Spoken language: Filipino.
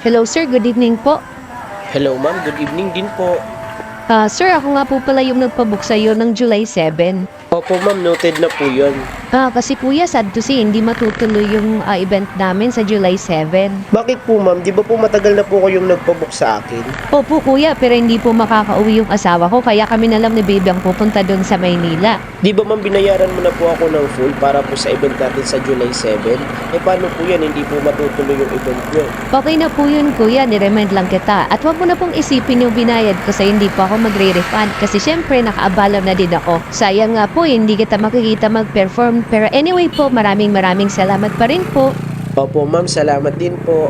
Hello sir, good evening po. Hello ma'am, good evening din po. Sir, ako nga po pala yung nagpabook sa'yo ng July 7. Opo ma'am, noted na po yun. Kasi kuya, sad to say, hindi matutuloy yung event namin sa July 7. Bakit po ma'am, di ba po matagal na po kayong nagpabook sa akin? Opo kuya, pero hindi po makakauwi yung asawa ko, kaya kami na lang ni baby ang pupunta doon sa Maynila. Di ba ma'am, binayaran mo na po ako ng full para po sa event natin sa July 7? Paano po yan, hindi po matutuloy yung event nyo? Okay na po yun kuya, niremind lang kita. At wag mo na pong isipin yung binayad ko sa'yo, hindi po ako magre-refund. Kasi syempre, nakaabala na din ako. Sayang nga po, hindi kita makikita mag-perform. Pero anyway po, maraming salamat pa rin po. Opo ma'am, salamat din po.